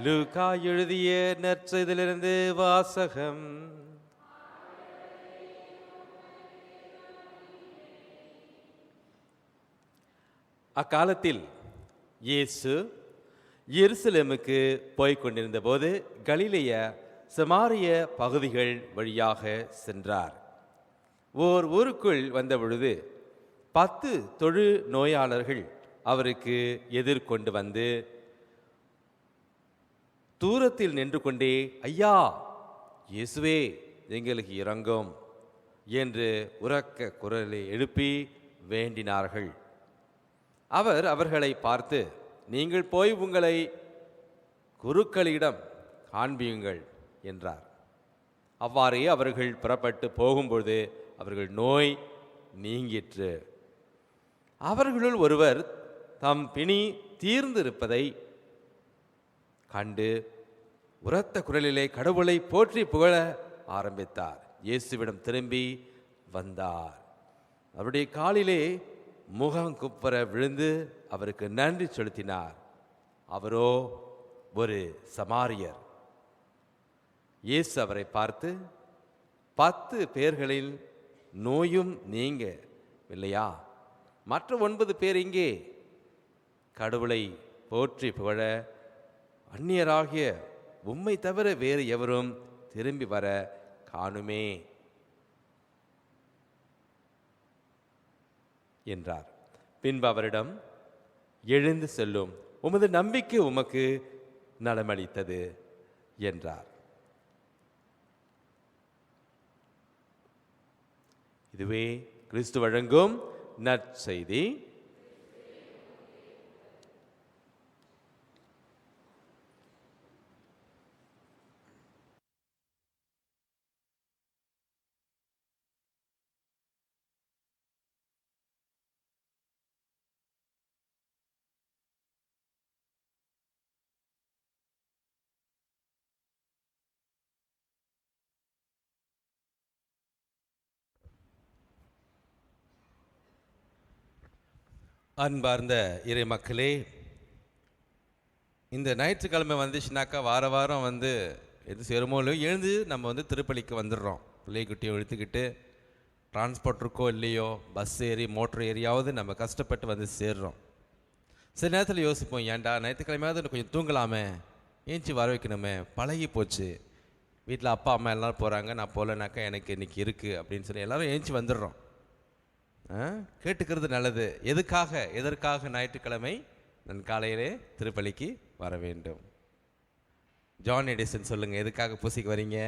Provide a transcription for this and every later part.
லூக்கா எழுதிய நற்செய்தியிலிருந்து வாசகம். அக்காலத்தில் இயேசு எருசலேமுக்கு போய்க் கொண்டிருந்த போது கலிலேய சமாரிய பகுதிகள் வழியாக சென்றார். ஓர் ஊருக்குள் வந்தபொழுது 10 தொழு நோயாளர்கள் அவருக்கு எதிர்கொண்டு வந்து தூரத்தில் நின்று கொண்டே, ஐயா, இயேசுவே, எங்களுக்கு இரங்கும் என்று உரக்க குரலை எழுப்பி வேண்டினார்கள். அவர் அவர்களை பார்த்து, நீங்கள் போய் உங்களை குருக்களிடம் காண்பியுங்கள் என்றார். அவ்வாறே அவர்கள் புறப்பட்டு போகும்பொழுது அவர்கள் நோய் நீங்கிற்று. அவர்களுள் ஒருவர் தம் பிணி தீர்ந்திருப்பதை கண்டு உரத்த குரலிலே கடவுளை போற்றி புகழ ஆரம்பித்தார். இயேசுவிடம் திரும்பி வந்தார். அவருடைய காலிலே முகங்குப்புற விழுந்து அவருக்கு நன்றி செலுத்தினார். அவரோ ஒரு சமாரியர். இயேசு அவரை பார்த்து, 10 பேர்களில் நோயும் நீங்கவில்லையா? மற்ற 9 பேர் இங்கே? கடவுளை போற்றி புகழ அந்நியராகிய உம்மை தவிர வேறு எவரும் திரும்பி வர காணுமே என்றார். பின்பு அவரிடம், எழுந்து செல்லும், உமது நம்பிக்கை உமக்கு நலமளித்தது என்றார். இதுவே கிறிஸ்து வழங்கும் நற்செய்தி. அன்பார்ந்த இறை மக்களே, இந்த ஞாயிற்றுக்கிழமை வந்துச்சுனாக்கா வார வாரம் எது சேருமோ இல்லையோ எழுந்து நம்ம திருப்பலிக்கு வந்துடுறோம். பிள்ளைக்குட்டியை எடுத்துக்கிட்டு டிரான்ஸ்போர்ட் இருக்கோ இல்லையோ பஸ் ஏறி மோட்டர் ஏறியாவது நம்ம கஷ்டப்பட்டு சேர்றோம். சில நேரத்தில் யோசிப்போம், ஏன்டா ஞாயிற்றுக்கிழமையாவது கொஞ்சம் தூங்கலாமே, ஏஞ்சி வர வைக்கணுமே, பழகி போச்சு, வீட்டில் அப்பா அம்மா எல்லோரும் போகிறாங்க, நான் போகலனாக்கா எனக்கு இன்றைக்கி இருக்குது அப்படின்னு சொல்லி எல்லோரும் ஏஞ்சி வந்துடுறோம். கேட்டுக்கிறது நல்லது. எதற்காக ஞாயிற்றுக்கிழமை நான் காலையிலே திருப்பலிக்கு வர வேண்டும்? ஜான் எடிசன் சொல்லுங்க, எதுக்காக பூசைக்கு வரீங்க?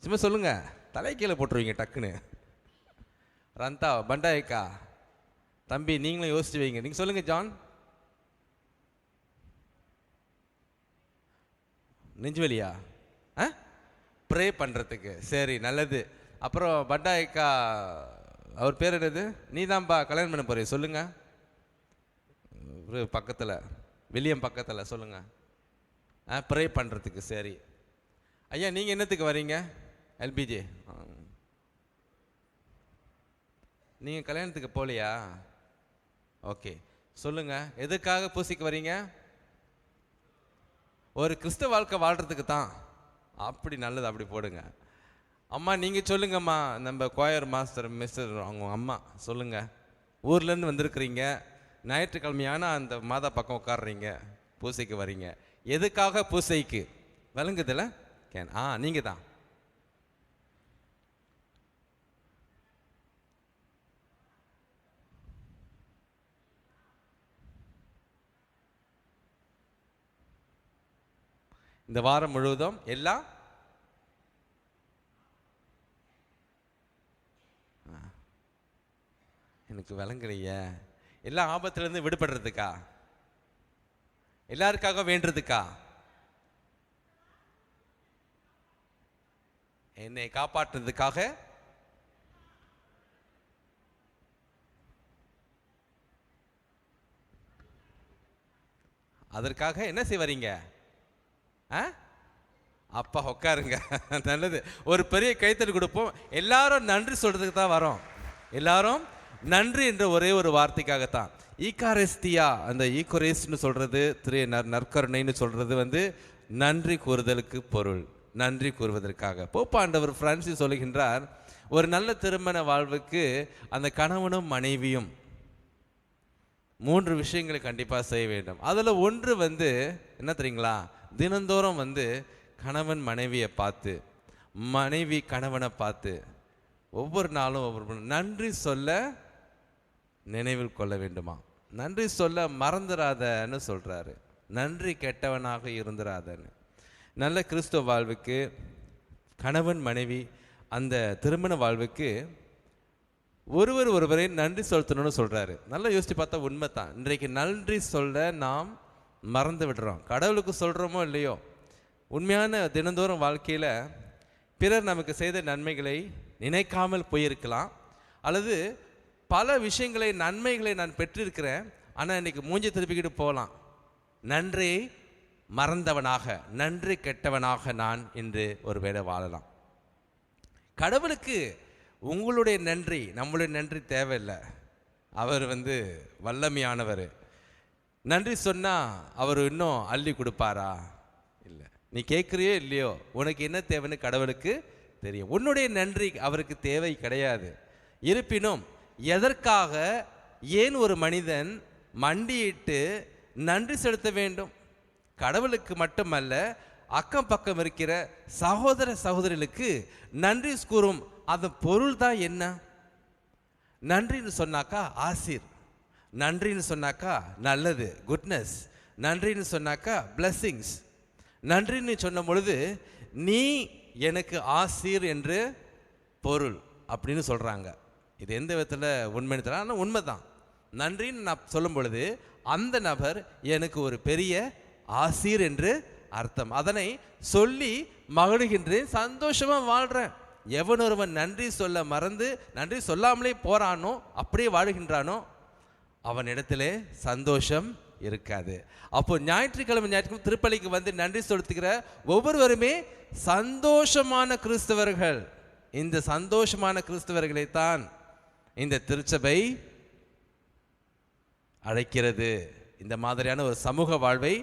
சும்மா சொல்லுங்க, தலை கீழே போட்டுருவீங்க டக்குன்னு. ரந்தா, பண்டாயக்கா, தம்பி, நீங்களும் யோசிச்சு வைங்க. நீங்க சொல்லுங்க ஜான். நெஞ்சுவலியா? ப்ரே பண்றதுக்கு. சரி, நல்லது. அப்புறம் பண்டாயக்கா, அவர் பேர் என்னது? நீ தான்ப்பா கல்யாணம் பண்ண போறீங்க, சொல்லுங்க. பக்கத்தில் வில்லியம் பக்கத்தில் சொல்லுங்க. ப்ரே பண்ணுறதுக்கு. சரி ஐயா, நீங்கள் என்னத்துக்கு வரீங்க? எல்பிஜே, நீங்கள் கல்யாணத்துக்கு போகலையா? ஓகே, சொல்லுங்க, எதுக்காக பூசைக்கு வரீங்க? ஒரு கிறிஸ்தவ வாழ்க்கை வாழ்கிறதுக்கு தான். அப்படி நல்லது, அப்படி போடுங்க. அம்மா நீங்கள் சொல்லுங்கம்மா, நம்ம கோயர் மாஸ்டர் மிஸ்டர் அவங்க அம்மா சொல்லுங்க. ஊர்லேருந்து வந்திருக்கிறீங்க, ஞாயிற்றுக்கிழமையான அந்த மாதா பக்கம் உட்காடுறீங்க, பூசைக்கு வரீங்க. எதுக்காக பூசைக்கு விளங்குதில்ல? நீங்கள் தான். இந்த வாரம் முழுவதும் எல்லாம் எனக்கு விளங்கலையே. எல்லா ஆபத்திலிருந்து விடுபடுறதுக்கா? எல்லாருக்காக வேண்டுறதுக்கா? என்னை காப்பாற்றுறதுக்காக? அதற்காக என்ன செய்வீங்க? அப்பா உட்காருங்க. நல்லது, ஒரு பெரிய கைத்தறி கொடுப்போம். எல்லாரும் நன்றி சொல்றதுக்கு தான் வரோம். எல்லாரும் நன்றி என்ற ஒரே ஒரு வார்த்தைக்காகத்தான். ஈகாரிஸ்தியா, அந்த ஈகோரேஸ்ட்னு சொல்றது, நற்கருணைன்னு சொல்றது வந்து நன்றி கூறுதலுக்கு பொருள், நன்றி கூறுவதற்காக. போப்பாண்டவர் பிரான்சிஸ் சொல்லுகின்றார், ஒரு நல்ல திருமண வாழ்வுக்கு அந்த கணவனும் மனைவியும் 3 விஷயங்களை கண்டிப்பாக செய்ய வேண்டும். அதில் ஒன்று வந்து என்ன தெரியுங்களா, தினந்தோறும் வந்து கணவன் மனைவியை பார்த்து, மனைவி கணவனை பார்த்து ஒவ்வொரு நாளும் ஒவ்வொரு நன்றி சொல்ல நினைவில் கொள்ள வேண்டுமா. நன்றி சொல்ல மறந்துடாதன்னு சொல்கிறாரு. நன்றி கெட்டவனாக இருந்துடாதன்னு. நல்ல கிறிஸ்துவ வாழ்வுக்கு, கணவன் மனைவி அந்த திருமண வாழ்வுக்கு ஒருவரை நன்றி செலுத்தணும்னு சொல்கிறாரு. நல்லா யோசித்து பார்த்தா உண்மை தான். இன்றைக்கு நன்றி சொல்ல நாம் மறந்து விடுறோம். கடவுளுக்கு சொல்கிறோமோ இல்லையோ, உண்மையான தினந்தோறும் வாழ்க்கையில் பிறர் நமக்கு செய்த நன்மைகளை நினைக்காமல் போயிருக்கலாம், அல்லது பல விஷயங்களை நன்மைகளை நான் பெற்றிருக்கிறேன், ஆனால் இன்றைக்கி மூஞ்சி திருப்பிக்கிட்டு போகலாம். நன்றியை மறந்தவனாக, நன்றி கெட்டவனாக நான் இன்று ஒரு வேளை வாழலாம். கடவுளுக்கு உங்களுடைய நன்றி, நம்மளுடைய நன்றி தேவையில்லை. அவர் வந்து வல்லமையானவர். நன்றி சொன்னால் அவர் இன்னும் அள்ளி கொடுப்பாரா? இல்லை. நீ கேட்குறியோ இல்லையோ, உனக்கு என்ன தேவைன்னு கடவுளுக்கு தெரியும். உன்னுடைய நன்றி அவருக்கு தேவை கிடையாது. இருப்பினும் எதற்காக, ஏன் ஒரு மனிதன் மண்டியிட்டு நன்றி செலுத்த வேண்டும்? கடவுளுக்கு மட்டுமல்ல, அக்கம் பக்கம் இருக்கிற சகோதர சகோதரிகளுக்கு நன்றி கூறும் அந்த பொருள் தான் என்ன? நன்றின்னு சொன்னாக்கா ஆசீர், நன்றின்னு சொன்னாக்கா நல்லது, குட்னஸ், நன்றின்னு சொன்னாக்கா பிளஸ்ஸிங்ஸ். நன்றின்னு சொன்ன பொழுது நீ எனக்கு ஆசீர் என்று பொருள் அப்படின்னு சொல்கிறாங்க. இது எந்த விதத்தில் உண்மைன்னு தெரியல, ஆனால் உண்மை தான். நன்றின்னு நான் சொல்லும் பொழுது அந்த நபர் எனக்கு ஒரு பெரிய ஆசீர் என்று அர்த்தம். அதனை சொல்லி மகிழ்கின்றேன், சந்தோஷமாக வாழ்கிறேன். எவனொருவன் நன்றி சொல்ல மறந்து நன்றி சொல்லாமலே போறானோ, அப்படியே வாழ்கின்றானோ, அவனிடத்திலே சந்தோஷம் இருக்காது. அப்போ ஞாயிற்றுக்கிழமை திருப்பலிக்கு வந்து நன்றி செலுத்துகிற ஒவ்வொருவருமே சந்தோஷமான கிறிஸ்தவர்கள். இந்த சந்தோஷமான கிறிஸ்தவர்களைத்தான் இந்த திருச்சபை அழைக்கிறது. இந்த மாதிரியான ஒரு சமூக வாழ்வை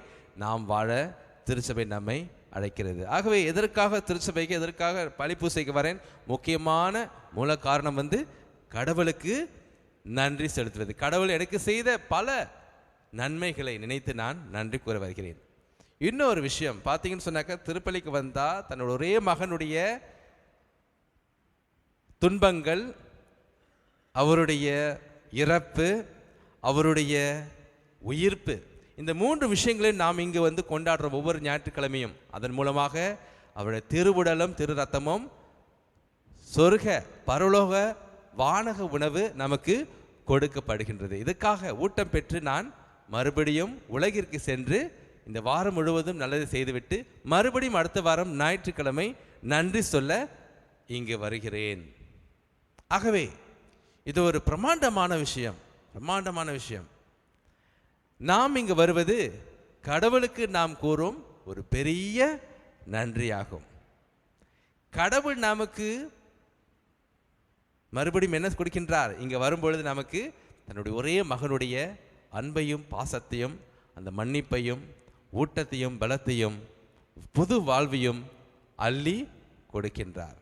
நாம் வாழ திருச்சபை நம்மை அழைக்கிறது. ஆகவே எதற்காக திருச்சபைக்கு, எதற்காக பலிப்பூசைக்கு வரேன்? முக்கியமான மூல காரணம் வந்து கடவுளுக்கு நன்றி செலுத்துவது. கடவுள் எனக்கு செய்த பல நன்மைகளை நினைத்து நான் நன்றி கூற வருகிறேன். இன்னொரு விஷயம் பார்த்தீங்கன்னு சொன்னாக்கா, திருப்பலிக்கு வந்தால் தன்னோட ஒரே மகனுடைய துன்பங்கள், அவருடைய இறப்பு, அவருடைய உயிர்ப்பு, இந்த 3 விஷயங்களையும் நாம் இங்கு வந்து கொண்டாடுற ஒவ்வொரு ஞாயிற்றுக்கிழமையும் அதன் மூலமாக அவருடைய திருவுடலும் திரு ரத்தமும் சொர்க்க பரலோக வானக உணவு நமக்கு கொடுக்கப்படுகின்றது. இதுக்காக ஊட்டம் பெற்று நான் மறுபடியும் உலகிற்கு சென்று இந்த வாரம் முழுவதும் நல்லது செய்துவிட்டு மறுபடியும் அடுத்த வாரம் ஞாயிற்றுக்கிழமை நன்றி சொல்ல இங்கு வருகிறேன். ஆகவே இது ஒரு பிரமாண்டமான விஷயம், பிரமாண்டமான விஷயம். நாம் இங்கு வருவது கடவுளுக்கு நாம் கூறும் ஒரு பெரிய நன்றியாகும். கடவுள் நமக்கு மறுபடியும் என்ன கொடுக்கின்றார்? இங்கே வரும்பொழுது நமக்கு தன்னுடைய ஒரே மகனுடைய அன்பையும் பாசத்தையும், அந்த மன்னிப்பையும் ஊட்டத்தையும் பலத்தையும் புது வாழ்வையும் அள்ளி கொடுக்கின்றார்.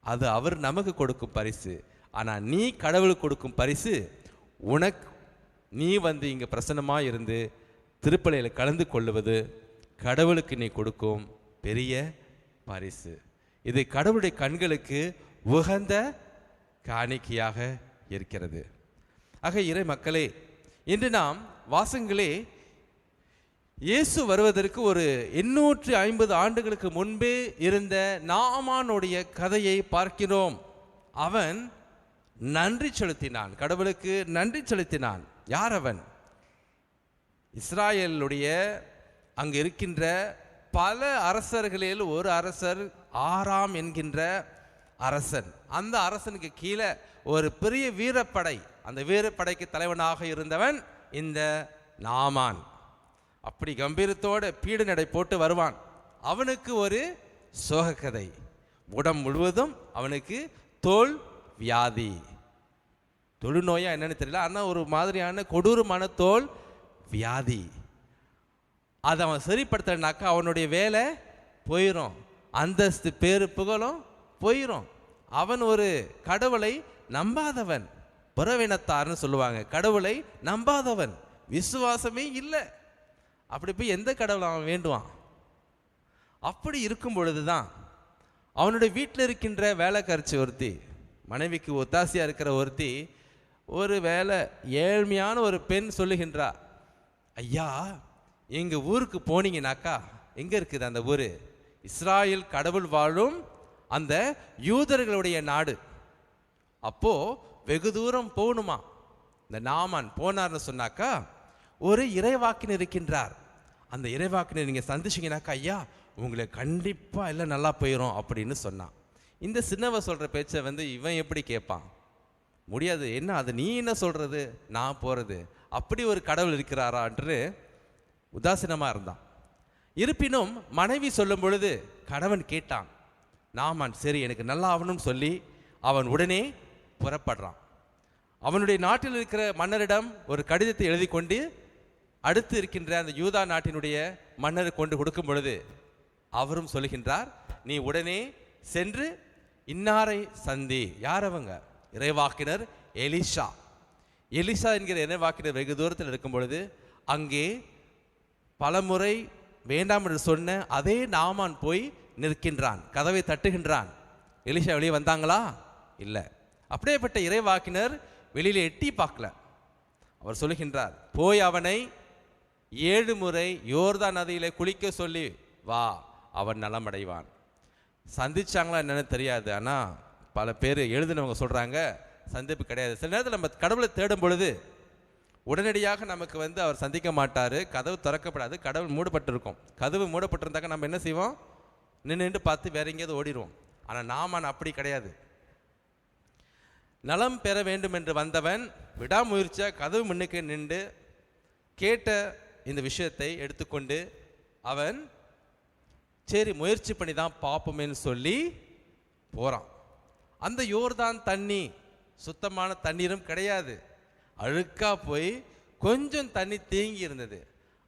அது அவர் நமக்கு கொடுக்கும் பரிசு. ஆனால் நீ கடவுளுக்கு கொடுக்கும் பரிசு, உனக்கு நீ வந்து இங்கே பிரசன்னமாக இருந்து திருப்பலியில் கலந்து கொள்ளுவது கடவுளுக்கு நீ கொடுக்கும் பெரிய பரிசு. இது கடவுளுடைய கண்களுக்கு உகந்த காணிக்கையாக இருக்கிறது. ஆக இறை மக்களே, இன்று நாம் வாசங்களே இயேசு வருவதற்கு ஒரு 850 ஆண்டுகளுக்கு முன்பே இருந்த நாமானுடைய கதையை பார்க்கிறோம். அவன் நன்றி செலுத்தினான், கடவுளுக்கு நன்றி செலுத்தினான். யார் அவன்? இஸ்ராயலுடைய அங்கு இருக்கின்ற பல அரசர்களில் ஒரு அரசர், ஆராம் என்கின்ற அரசன். அந்த அரசனுக்கு கீழே ஒரு பெரிய வீரப்படை, அந்த வீரப்படைக்கு தலைவனாக இருந்தவன் இந்த நாமான். அப்படி கம்பீரத்தோடு பீடு நடை போட்டு வருவான். அவனுக்கு ஒரு சோகக்கதை, உடம்பு முழுவதும் அவனுக்கு தோல் வியாதி, தொழுநோயா என்னன்னு தெரியல, ஆனால் ஒரு மாதிரியான கொடூரமான தோல் வியாதி. அதை அவன் சரிப்படுத்தனாக்கா அவனுடைய வேலை போயிடும், அந்தஸ்து பேரு புகழும் போயிடும். அவன் ஒரு கடவுளை நம்பாதவன், புறவினத்தார்னு சொல்லுவாங்க. கடவுளை நம்பாதவன், விசுவாசமே இல்லை. அப்படி போய் எந்த கடவுளை அவன் வேண்டுவான்? அப்படி இருக்கும் பொழுதுதான் அவனுடைய வீட்டில் இருக்கின்ற வேலைக்காரச்சி ஒருத்தி, மனைவிக்கு ஒத்தாசையாக இருக்கிற ஒருத்தி, ஒரு வேலை ஏழ்மையான ஒரு பெண் சொல்லுகின்றா, ஐயா எங்கள் ஊருக்கு போனீங்கனாக்கா, எங்கே இருக்குது அந்த ஊர்? இஸ்ராயேல் கடவுள் வாழும் அந்த யூதர்களுடைய நாடு. அப்போது வெகு தூரம் போகணுமா. இந்த நாமான் போனார்னு சொன்னாக்கா, ஒரு இறைவாக்கினர் இருக்கின்றார். அந்த இறைவாக்கினர் நீங்கள் சந்திச்சிங்கனாக்கா, ஐயா உங்களுக்கு கண்டிப்பாக எல்லாம் நல்லா போயிடும் அப்படின்னு சொன்னான். இந்த சின்னவ சொல்கிற பேச்சை இவன் எப்படி கேட்பான்? முடியாது. என்ன அது, நீ என்ன சொல்கிறது, நான் போகிறது, அப்படி ஒரு கடவுள் இருக்கிறாரா என்று உதாசீனமாக இருந்தான். இருப்பினும் மனைவி சொல்லும் பொழுது கணவன் கேட்டான். நாமான் சரி எனக்கு நல்லா ஆகணும்னு சொல்லி அவன் உடனே புறப்படுறான். அவனுடைய நாட்டில் இருக்கிற மன்னரிடம் ஒரு கடிதத்தை எழுதி கொண்டு அடுத்து இருக்கின்ற அந்த யூதா நாட்டினுடைய மன்னர் கொண்டு கொடுக்கும் பொழுது அவரும் சொல்லுகின்றார், நீ உடனே சென்று இன்னாரை சந்தி. யார் அவங்க? இறைவாக்கினர் எலிஷா. எலிஷா என்கிற இறைவாக்கினர் வெகு தூரத்தில் இருக்கும் பொழுது அங்கே பலமுறை வேண்டாம் என்று சொன்ன அதே நாமான் போய் நிற்கின்றான், கதவை தட்டுகின்றான். எலிஷா வெளியே வந்தாங்களா? இல்லை. அப்படியேப்பட்ட இறைவாக்கினர் வெளியில எட்டி பார்க்கல. அவர் சொல்லுகின்றார், போய் அவனை 7 முறை யோர்தான் நதியிலே குளிக்க சொல்லி வா, அவன் நலமடைவான். சந்திச்சாங்களா என்னன்னு தெரியாது, ஆனால் பல பேர் எழுதினவங்க சொல்கிறாங்க சந்திப்பு கிடையாது. சில நேரத்தில் நம்ம கடவுளை தேடும் பொழுது உடனடியாக நமக்கு அவர் சந்திக்க மாட்டார், கதவு திறக்கப்படாது, கடவுள் மூடப்பட்டிருக்கும். கதவு மூடப்பட்டிருந்தாக்க நம்ம என்ன செய்வோம்? நின்று பார்த்து வேற எங்கேயாவது ஓடிடுவோம். ஆனால் நாமான் அப்படி கிடையாது. நலம் பெற வேண்டும் என்று வந்தவன் விடாமுயற்சியாக கதவு முன்னுக்கு நின்று கேட்ட இந்த விஷயத்தை எடுத்துக்கொண்டு அவன் சரி முயற்சி பண்ணி தான் பார்ப்போமேன்னு சொல்லி போகிறான். அந்த யோர்தான் தண்ணி சுத்தமான தண்ணீரும் கிடையாது, அழுக்கா போய் கொஞ்சம் தண்ணி தேங்கி இருந்தது.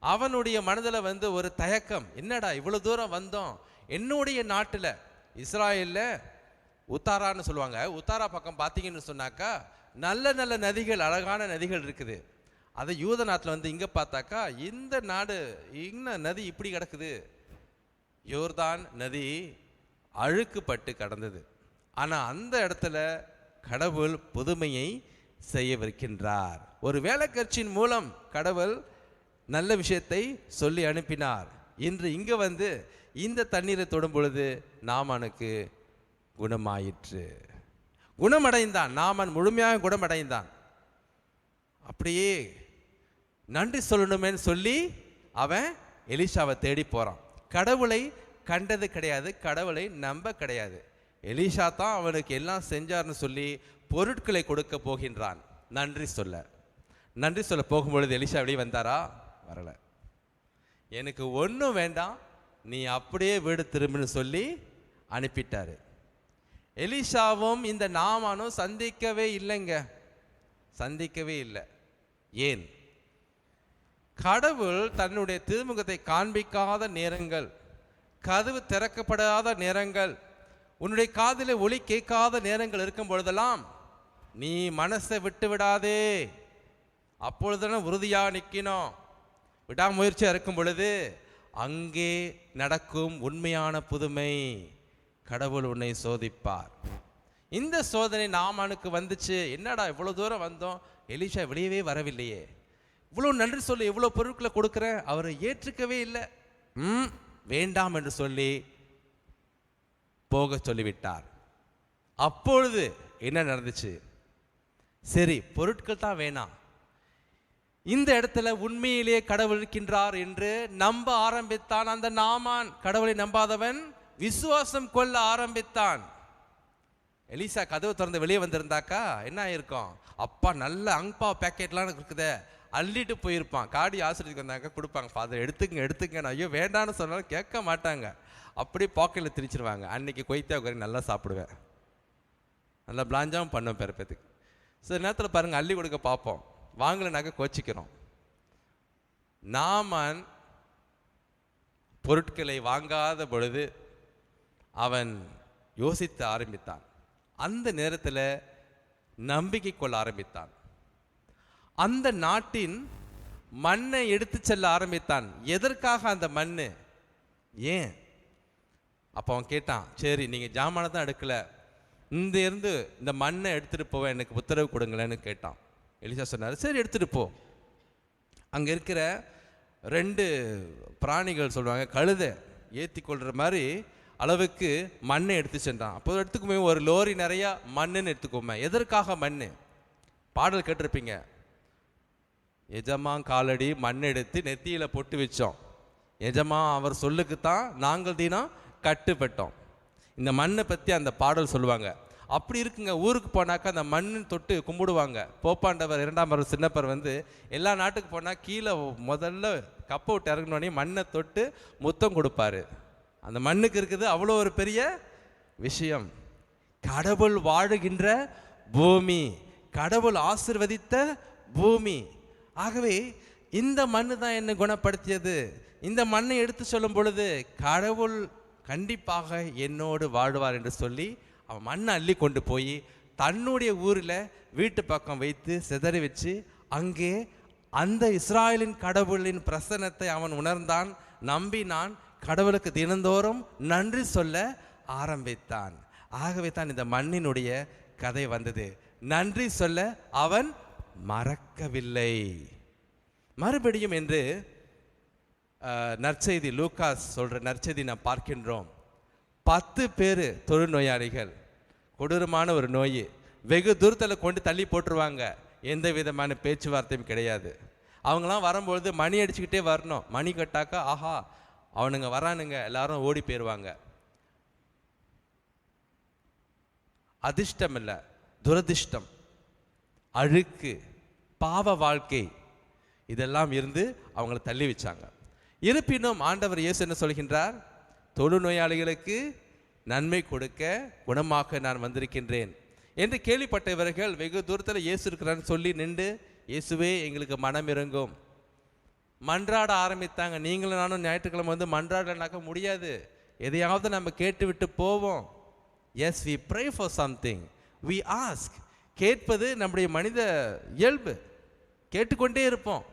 அவனுடைய மனதில் ஒரு தயக்கம், என்னடா இவ்வளோ தூரம் வந்தோம், என்னுடைய நாட்டில் இஸ்ராயேலில் உத்தாரான்னு சொல்லுவாங்க, உத்தாரா பக்கம் பார்த்தீங்கன்னு சொன்னாக்கா நல்ல நல்ல நதிகள், அழகான நதிகள் இருக்குது. அதை யூத நாட்டில் இங்கே பார்த்தாக்கா இந்த நாடு இன்னும் நதி இப்படி கிடக்குது. யோர்தான் நதி அழுக்குப்பட்டு கடந்தது. ஆனால் அந்த இடத்துல கடவுள் புதுமையை செய்யவிருக்கின்றார். ஒரு வேலைக்காட்சியின் மூலம் கடவுள் நல்ல விஷயத்தை சொல்லி அனுப்பினார். இன்று இங்கே இந்த தண்ணீரை தொடும் பொழுது நாமானுக்கு குணமாயிற்று, குணமடைந்தான். நாமான் முழுமையாக குணமடைந்தான். அப்படியே நன்றி சொல்லணுமேன்னு சொல்லி அவன் எலிஷாவை தேடி போகிறான். கடவுளை கண்டது கிடையாது, கடவுளை நம்ப கிடையாது. எலிஷா தான் அவனுக்கு எல்லாம் செஞ்சார்னு சொல்லி பொருட்களை கொடுக்க போகின்றான். நன்றி சொல்ல போகும்பொழுது எலிஷா வெளியே வந்தாரா? வரல. எனக்கு ஒன்றும் வேண்டாம், நீ அப்படியே வீடு திரும்புன்னு சொல்லி அனுப்பிட்டாரு. எலிஷாவும் இந்த நாமானும் சந்திக்கவே இல்லை. ஏன்? கடவுள் தன்னுடைய திருமுகத்தை காண்பிக்காத நேரங்கள், கதவு திறக்கப்படாத நேரங்கள், உன்னுடைய காதில் ஒலி கேட்காத நேரங்கள் இருக்கும் பொழுதெல்லாம் நீ மனசை விட்டு விடாதே. அப்பொழுதுதான் உறுதியாக நிற்கணும். விடாமுயற்சியாக இருக்கும் பொழுது அங்கே நடக்கும் உண்மையான புதுமை. கடவுள் உன்னை சோதிப்பார். இந்த சோதனை நாமானுக்கு வந்துச்சு. என்னடா இவ்வளோ தூரம் வந்தோம், எலிஷா வெளியவே வரவில்லையே, இவ்வளோ நன்றி சொல்லி இவ்வளோ பொருட்களை கொடுக்குறேன், அவரை ஏற்றுக்கவே இல்லை, வேண்டாம் என்று சொல்லி போக சொல்லிவிட்டார். அப்பொழுது என்ன நடந்துச்சு? சரி பொருட்கள் தான் வேணாம், இந்த இடத்துல உண்மையிலேயே கடவுள் இருக்கின்றார் என்று நம்ப ஆரம்பித்தான் அந்த நாமான். கடவுளை நம்பாதவன் விசுவாசம் கொள்ள ஆரம்பித்தான். எலிசா கதவு திறந்து வெளியே வந்திருந்தாக்கா என்ன ஆயிருக்கும்? அப்பா நல்ல அங்பா பேக்கெட்லாம் இருக்குதே, அள்ளிட்டு போயிருப்பான். காடி ஆசிரியருக்கு வந்தாங்க, கொடுப்பாங்க, ஃபாதர் எடுத்துங்க. நான் ஐயோ வேண்டான்னு சொன்னாலும் கேட்க மாட்டாங்க, அப்படியே பாக்கெட்டில் திரிச்சிருவாங்க. அன்னைக்கு கொய்த்தா கறி நல்லா சாப்பிடுவேன், நல்லா பிளாஞ்சாவும் பண்ணுவேன் பிறப்பத்துக்கு. சில நேரத்தில் பாருங்கள், அள்ளி கொடுக்க பார்ப்போம், வாங்கலைனாக்க கோச்சிக்கிறோம். நாமான் பொருட்களை வாங்காத பொழுது அவன் யோசித்து ஆரம்பித்தான். அந்த நேரத்தில் நம்பிக்கை கொள்ள ஆரம்பித்தான். அந்த நாட்டின் மண்ணை எடுத்து செல்ல ஆரம்பித்தான். எதற்காக அந்த மண்? ஏன்? அப்போ அவன் கேட்டான், சரி நீங்கள் ஜாமானை தான் எடுக்கலை, இருந்து இந்த மண்ணை எடுத்துகிட்டு போவேன், எனக்கு உத்தரவு கொடுங்களேன்னு கேட்டான். எலிசா சொன்னார், சரி எடுத்துகிட்டு போ. அங்கே இருக்கிற 2 பிராணிகள் சொல்லுவாங்க, கழுதை ஏற்றி கொள்கிற மாதிரி அளவுக்கு மண்ணை எடுத்து சென்றான். அப்போ எடுத்துக்குமே ஒரு லோரி நிறையா மண்ணுன்னு எடுத்துக்கோமே. எதற்காக மண்? பாடல் கேட்டிருப்பீங்க, எஜமா காலடி மண் எடுத்து நெத்தியில் பொட்டு வச்சோம், எஜமா அவர் சொல்லுக்குத்தான் நாங்கள் தினம் கட்டுப்பட்டோம். இந்த மண்ணை பற்றி அந்த பாடல் சொல்லுவாங்க. அப்படி இருக்குங்க. ஊருக்கு போனாக்கா அந்த மண்ணு தொட்டு கும்பிடுவாங்க. போப்பாண்டவர் 2ஆம் சின்னப்பர் வந்து எல்லா நாட்டுக்கு போனால் கீழே முதல்ல கப்பை விட்டு இறங்கினோடனே மண்ணை தொட்டு முத்தம் கொடுப்பாரு. அந்த மண்ணுக்கு இருக்குது அவ்வளோ ஒரு பெரிய விஷயம். கடவுள் வாழுகின்ற பூமி, கடவுள் ஆசீர்வதித்த பூமி. ஆகவே இந்த மண்ணு தான் என்னை குணப்படுத்தியது. இந்த மண்ணை எடுத்து சொல்லும் பொழுது கடவுள் கண்டிப்பாக என்னோடு வாழ்வார் என்று சொல்லி அவன் மண்ணை அள்ளி கொண்டு போய் தன்னுடைய ஊரில் வீட்டு பக்கம் வைத்து சிதறி வச்சு அங்கே அந்த இஸ்ராயலின் கடவுளின் பிரசன்னத்தை அவன் உணர்ந்தான், நம்பினான், கடவுளுக்கு தினந்தோறும் நன்றி சொல்ல ஆரம்பித்தான். ஆகவே தான் இந்த மண்ணினுடைய கதை வந்தது. நன்றி சொல்ல அவன் மறக்கவில்லை. மறுபடியும் என்று நற்செய்தி லூக்காஸ் சொல்ற நற்செய்தி நாம் பார்க்கின்றோம். 10 பேர் தொழுநோயாளிகள், கொடூரமான ஒரு நோய், வெகு தூரத்தில் கொண்டு தள்ளி போட்டுருவாங்க. எந்த விதமான பேச்சுவார்த்தையும் கிடையாது. அவங்களாம் வரும்பொழுது மணி அடிச்சுக்கிட்டே வரணும். மணி கட்டாக்கா ஆஹா அவனுங்க வரானுங்க, எல்லாரும் ஓடி போயிடுவாங்க. அதிர்ஷ்டம் இல்லை, துரதிர்ஷ்டம், அழுக்கு, பாவ வாழ்க்கை இதெல்லாம் இருந்து அவங்கள தள்ளி வச்சாங்க. இருப்பினும் ஆண்டவர் இயேசு என்ன சொல்கின்றார்? தொழுநோயாளிகளுக்கு நன்மை கொடுக்க குணமாக்க நான் வந்திருக்கின்றேன் என்று கேள்விப்பட்டவர்கள் வெகு தூரத்தில் இயேசு இருக்கிறான்னு சொல்லி நின்று, இயேசுவே எங்களுக்கு மனம் இறங்கும், மன்றாட ஆரம்பித்தாங்க. நீங்களும் நானும் ஞாயிற்றுக்கிழமை வந்து மன்றாடனாக்க முடியாது, எதையாவது நம்ம கேட்டு விட்டு போவோம். Yes, we pray for something, we ask. கேட்பது நம்முடைய மனித இயல்பு. கேட்டுக்கொண்டே இருப்போம்.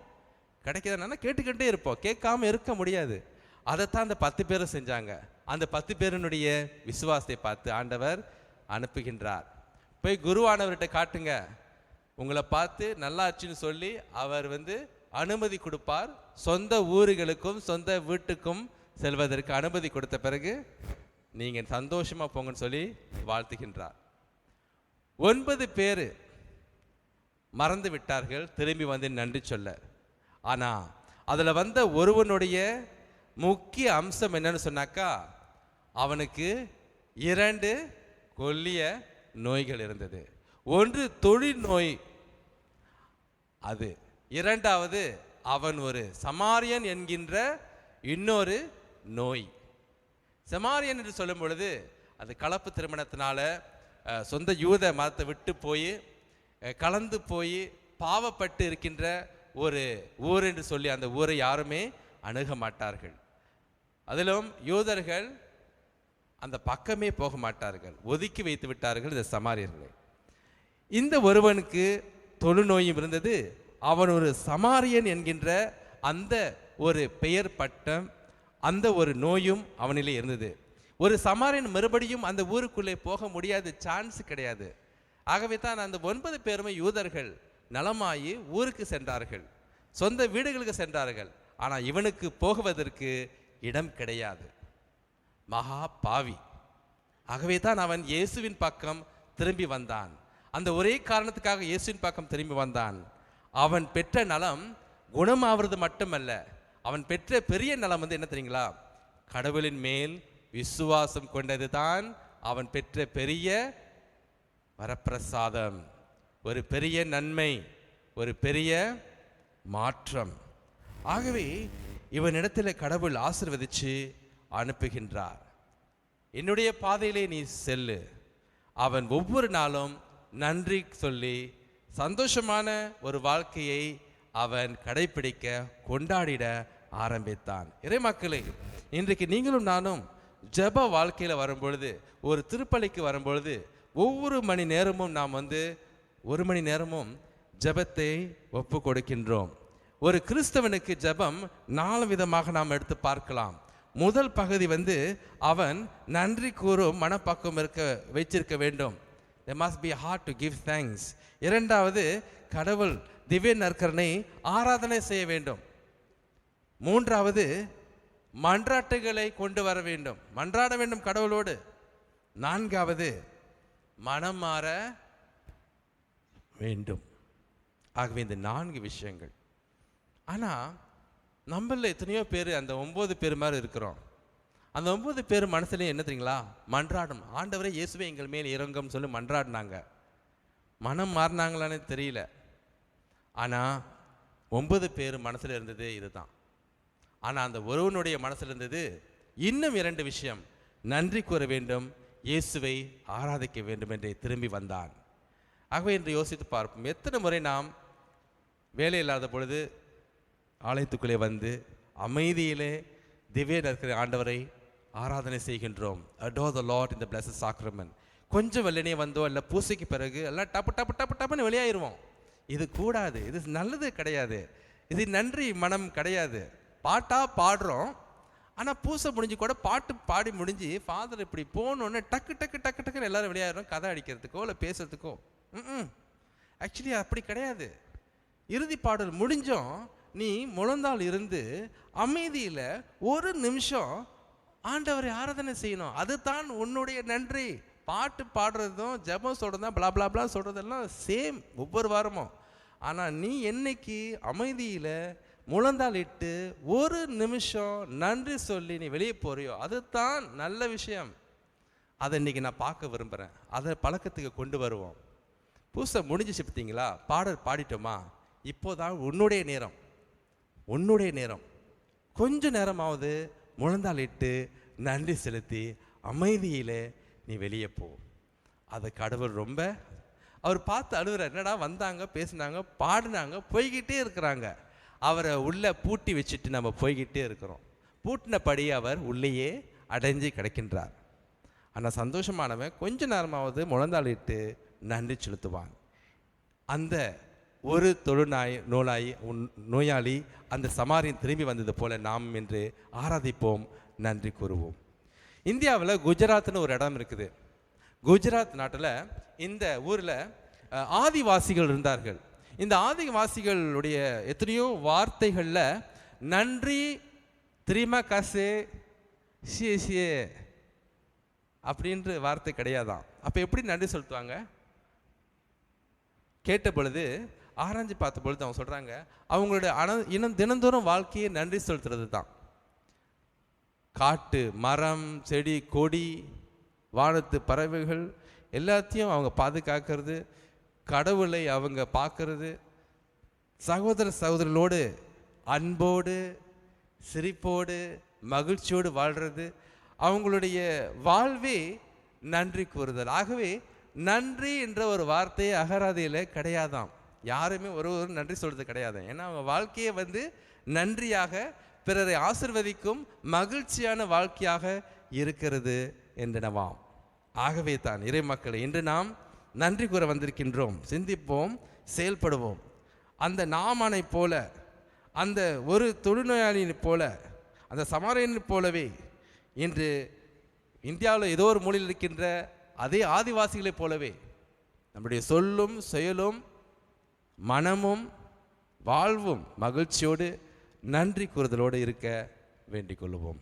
கிடைக்கிறதுனா கேட்டுக்கிட்டே இருப்போம், கேட்காம இருக்க முடியாது. அதைத்தான் அந்த 10 பேரும் செஞ்சாங்க. அந்த 10 பேருனுடைய விசுவாசத்தை பார்த்து ஆண்டவர் அனுப்புகின்றார். போய் குருவானவர்கிட்ட காட்டுங்க, உங்களை பார்த்து நல்லாச்சுன்னு சொல்லி அவர் வந்து அனுமதி கொடுப்பார். சொந்த ஊர்களுக்கும் சொந்த வீட்டுக்கும் செல்வதற்கு அனுமதி கொடுத்த பிறகு நீங்கள் சந்தோஷமாக போங்கன்னு சொல்லி வாழ்த்துகின்றார். 9 பேர் மறந்து விட்டார்கள் திரும்பி வந்து நன்றி சொல்ல. ஆனால் அதில் வந்த ஒருவனுடைய முக்கிய அம்சம் என்னன்னு சொன்னாக்கா, அவனுக்கு 2 கொல்லிய நோய்கள் இருந்தது. ஒன்று தொழில் நோய், அது. 2வது அவன் ஒரு சமாரியன் என்கின்ற இன்னொரு நோய். சமாரியன் என்று சொல்லும் பொழுது அது கலப்பு திருமணத்தினால சொந்த யூத மதத்தை விட்டு போய் கலந்து போய் பாவப்பட்டு இருக்கின்ற ஒரு ஊர் என்று சொல்லி அந்த ஊரை யாருமே அணுக மாட்டார்கள். அதிலும் யூதர்கள் அந்த பக்கமே போக மாட்டார்கள், ஒதுக்கி வைத்து விட்டார்கள் இந்த சமாரியர்களை. இந்த ஒருவனுக்கு தொழுநோயும் இருந்தது. அவன் ஒரு சமாரியன் என்கின்ற அந்த ஒரு பெயர் பட்டம், அந்த ஒரு நோயும் அவனிலே இருந்தது. ஒரு சமாரியன் மறுபடியும் அந்த ஊருக்குள்ளே போக முடியாது, சான்ஸ் கிடையாது. ஆகவே தான் அந்த 9 பேருமே யூதர்கள் நலமாயி ஊருக்கு சென்றார்கள், சொந்த வீடுகளுக்கு சென்றார்கள். ஆனால் இவனுக்கு போகுவதற்கு இடம் கிடையாது, மகா பாவி. ஆகவே தான் அவன் இயேசுவின் பக்கம் திரும்பி வந்தான். அந்த ஒரே காரணத்துக்காக இயேசுவின் பக்கம் திரும்பி வந்தான். அவன் பெற்ற நலம் குணமாவது மட்டுமல்ல, அவன் பெற்ற பெரிய நலம் வந்து என்ன தெரியுங்களா? கடவுளின் மேல் விசுவாசம் கொண்டது தான் அவன் பெற்ற பெரிய வரப்பிரசாதம், ஒரு பெரிய நன்மை, ஒரு பெரிய மாற்றம். ஆகவே இவனிடத்தில் கடவுள் ஆசீர்வதிச்சு அனுப்புகின்றார். என்னுடைய பாதையிலே நீ செல்லு. அவன் ஒவ்வொரு நாளும் நன்றி சொல்லி சந்தோஷமான ஒரு வாழ்க்கையை அவன் கடைபிடிக்க கொண்டாடிட ஆரம்பித்தான். இறைமக்களே, இன்றைக்கு நீங்களும் நானும் ஜெப வாழ்க்கையில் வரும்பொழுது, ஒரு திருப்பலிக்கு வரும்பொழுது, ஒவ்வொரு மணி நேரமும் நாம் ஒரு மணி நேரமும் ஜெபத்தை ஒப்பு கொடுக்கின்றோம். ஒரு கிறிஸ்தவனுக்கு ஜெபம் 4 விதமாக நாம் எடுத்து பார்க்கலாம். முதல் பகுதி அவன் நன்றி கூறும் மனப்பக்குவம் வைச்சிருக்க வேண்டும். There must be a heart to give thanks. இரண்டாவது, கடவுள் திவ்ய நற்கருணை ஆராதனை செய்ய வேண்டும். மூன்றாவது, மன்றாட்டுகளை கொண்டு வர வேண்டும், மன்றாட வேண்டும் கடவுளோடு. நான்காவது, மனம் மாற வேண்டும். ஆகவே இந்த 4 விஷயங்கள். ஆனால் நம்மள எத்தனையோ பேர் அந்த 9 பேர் மாதிரி இருக்கிறோம். அந்த 9 பேர் மனசுலேயும் என்ன தெரியுங்களா? மன்றாடணும். ஆண்டவரே இயேசுவே எங்கள் மேல் இறங்கும் சொல்லி மன்றாடினாங்க. மனம் மாறினாங்களான்னு தெரியல. ஆனால் 9 பேர் மனசில் இருந்தது இதுதான். ஆனால் அந்த ஒருவனுடைய மனசில் இருந்தது இன்னும் 2 விஷயம். நன்றி கூற வேண்டும், இயேசுவை ஆராதிக்க வேண்டும் என்று திரும்பி வந்தான். ஆகவே என்று யோசித்து பார்ப்போம். எத்தனை முறை நாம் வேலை இல்லாத பொழுது ஆலயத்துக்குள்ளே அமைதியிலே திவ்ய நற்கருணை ஆண்டவரை ஆராதனை செய்கின்றோம். Adore the Lord in the blessed sacrament. கொஞ்சம் வெள்ளனே வந்தோம் இல்லை பூசைக்கு பிறகு எல்லாம் டப்பு டப்பு டப்பு டப்புன்னு வெளியாயிருவோம். இது கூடாது, இது நல்லது கிடையாது, இது நன்றி மனம் கிடையாது. பாட்டாக பாடுறோம், ஆனால் பூசை முடிஞ்சு கூட பாட்டு பாடி முடிஞ்சு ஃபாதர் இப்படி போகணுன்னு டக்கு டக்கு டக்கு டக்குன்னு எல்லாரும் வெளியாயிரும், கதை அடிக்கிறதுக்கோ இல்லை பேசுறதுக்கோ. ஆக்சுவலி அப்படி கிடையாது. இறுதி பாடல் முடிஞ்சோம், நீ முழந்தால் இருந்து அமைதியில் 1 நிமிஷம் ஆண்டவரை ஆராதனை செய்யணும். அதுதான் உன்னுடைய நன்றி. பாட்டு பாடுறதும் ஜெபம் சொல்கிறதும் பிளா பிளா பிளா சொல்கிறதெல்லாம் சேம் ஒவ்வொரு வாரமும். ஆனால் நீ என்னைக்கு அமைதியில் முழந்தால் இட்டு 1 நிமிஷம் நன்றி சொல்லி நீ வெளியே போறியோ அதுதான் நல்ல விஷயம். அதை இன்னைக்கு நான் பார்க்க விரும்புகிறேன். அதை பழக்கத்துக்கு கொண்டு வருவோம். பூசை முடிஞ்சிச்சு பார்த்தீங்களா, பாடல் பாடிட்டோமா, இப்போதான் உன்னுடைய நேரம். உன்னுடைய நேரம் கொஞ்ச நேரமாவது முழந்தால் இட்டு நன்றி செலுத்தி அமைதியில் நீ வெளியே போ. அதை கடவுள் அவர் பார்த்து அழுகிறார். என்னடா வந்தாங்க, பேசினாங்க, பாடினாங்க, போய்கிட்டே இருக்கிறாங்க. அவரை உள்ளே பூட்டி வச்சுட்டு நம்ம போய்கிட்டே இருக்கிறோம். பூட்டினபடி அவர் உள்ளேயே அடைஞ்சு கிடக்கின்றார். ஆனால் சந்தோஷமானவன் கொஞ்ச நேரமாவது முழந்தாளிட்டு நன்றி செலுத்துவான். அந்த ஒரு நோயாளி அந்த சமாரியன் திரும்பி வந்தது போல நாம் இன்று ஆராதிப்போம், நன்றி கூறுவோம். இந்தியாவில் குஜராத்னு ஒரு இடம் இருக்குது. குஜராத் நாட்டில் இந்த ஊரில் ஆதிவாசிகள் இருந்தார்கள். இந்த ஆதிவாசிகளுடைய எத்தனையோ வார்த்தைகளில் நன்றி, திரிமா காசே, ஷியே அப்படின்ற வார்த்தை கிடையாதான். அப்போ எப்படி நன்றி செலுத்துவாங்க? கேட்ட பொழுது ஆராய்ஞ்சு பார்த்த பொழுது அவங்க சொல்கிறாங்க, அவங்களுடைய தினந்தோறும் வாழ்க்கையை நன்றி செலுத்துறது தான். காட்டு மரம் செடி கொடி வானத்து பறவைகள் எல்லாத்தையும் அவங்க பாதுகாக்கிறது, கடவுளை அவங்க பார்க்கறது, சகோதர சகோதரர்களோடு அன்போடு சிரிப்போடு மகிழ்ச்சியோடு வாழ்கிறது, அவங்களுடைய வாழ்வே நன்றி கூறுதல். ஆகவே நன்றி என்ற ஒரு வார்த்தையை அகராதியில் கிடையாதாம். யாருமே ஒரு நன்றி சொல்கிறது கிடையாது. ஏன்னா அவங்க வாழ்க்கையை நன்றியாக பிறரை ஆசிர்வதிக்கும் மகிழ்ச்சியான வாழ்க்கையாக இருக்கிறது என்றனவாம். ஆகவே தான் இறை மக்களை இன்று நாம் நன்றி கூற வந்திருக்கின்றோம். சிந்திப்போம், செயல்படுவோம். அந்த நாமானை போல, அந்த ஒரு தொழுநோயாளியை போல, அந்த சமாரியனை போலவே இன்று இந்தியாவில் ஏதோ ஒரு மூலையில் இருக்கின்ற அதே ஆதிவாசிகளைப் போலவே நம்முடைய சொல்லும் செயலும் மனமும் வாழ்வும் மகிழ்ச்சியோடு நன்றி கூறுதலோடு இருக்க வேண்டிக் கொள்வோம்.